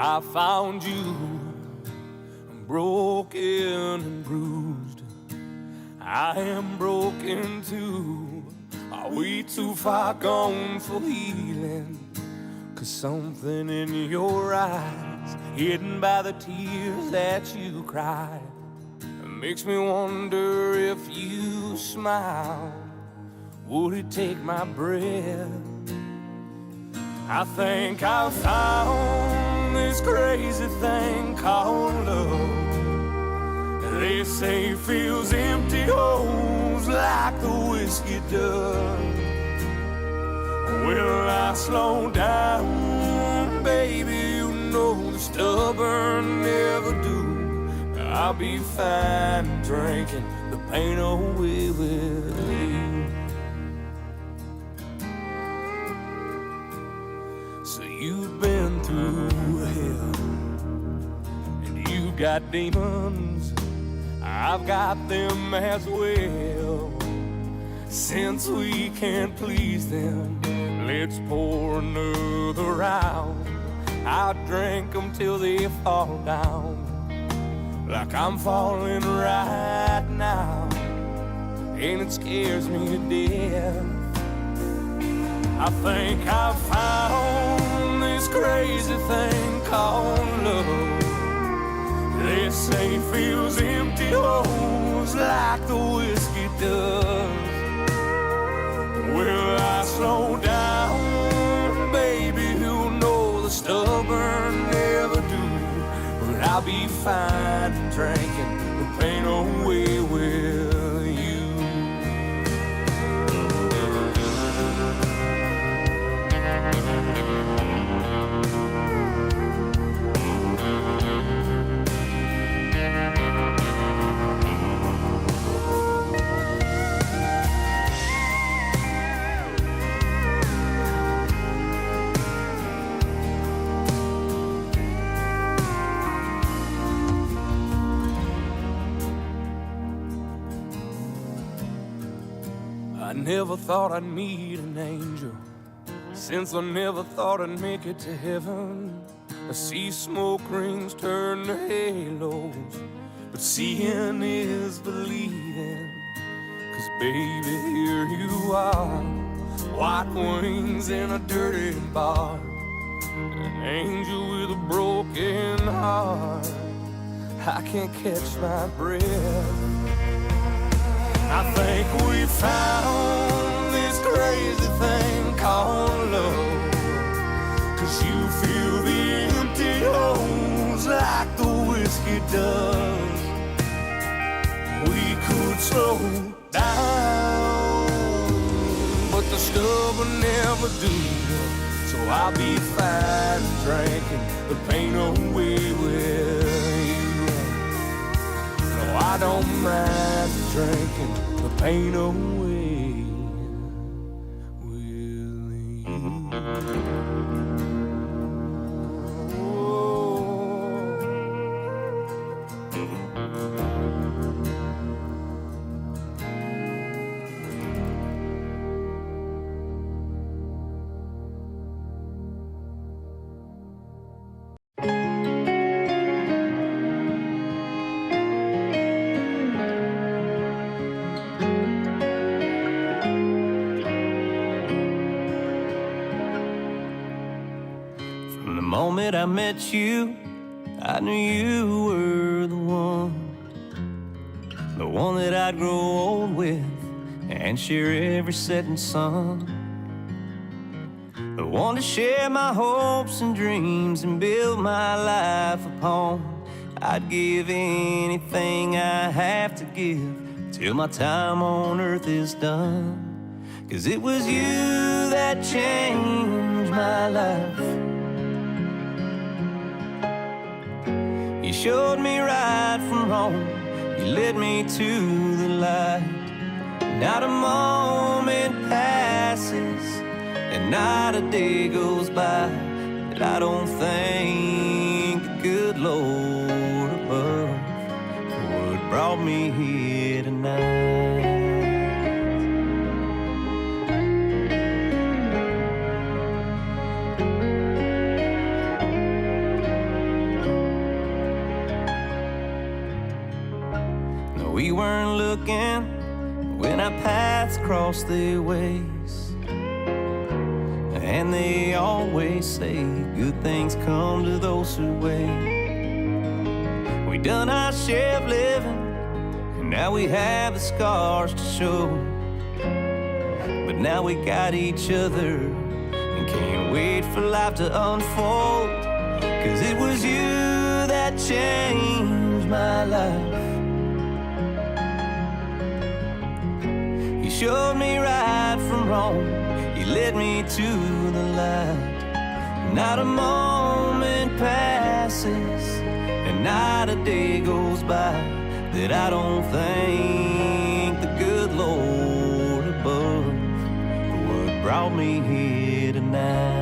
I found you broken and bruised. I am broken too. Are we too far gone for healing? 'Cause something in your eyes, hidden by the tears that you cried, makes me wonder if you smile, would it take my breath? I think I found this crazy thing called love. They say it fills empty holes like the whiskey does. Will I slow down, baby? You know the stubborn never do. I'll be fine drinking the pain away with you. So you've been through hell, and you got demons, I've got them as well. Since we can't please them, let's pour another round. I'll drink them till they fall down, like I'm falling right now, and it scares me to death. I think I found this crazy thing called love. They say it fills empty holes like the whiskey does. Will I slow down, baby? Who knows the stubborn never do. But I'll be fine drinking the pain away with you. I never thought I'd meet an angel, since I never thought I'd make it to heaven. I see smoke rings turn to halos, but seeing is believing. 'Cause baby, here you are, white wings in a dirty bar, an angel with a broken heart. I can't catch my breath. I think we found this crazy thing called love. 'Cause you fill the empty holes like the whiskey does. We could slow down, but the stubborn never do. So I'll be fine drinking the pain away with you. No, I don't mind drinking the pain away with you. The moment I met you, I knew you were the one that I'd grow old with and share every setting sun. The one to share my hopes and dreams and build my life upon. I'd give anything I have to give till my time on earth is done. 'Cause it was you that changed my life. You showed me right from wrong, you led me to the light. Not a moment passes and not a day goes by that I don't thank the good Lord above for what brought me here tonight. We weren't looking when our paths crossed their ways. And they always say good things come to those who wait. We done our share of living, and now we have the scars to show. But now we got each other and can't wait for life to unfold. 'Cause it was you that changed my life. You showed me right from wrong. You led me to the light. Not a moment passes and not a day goes by that I don't thank the good Lord above for what brought me here tonight.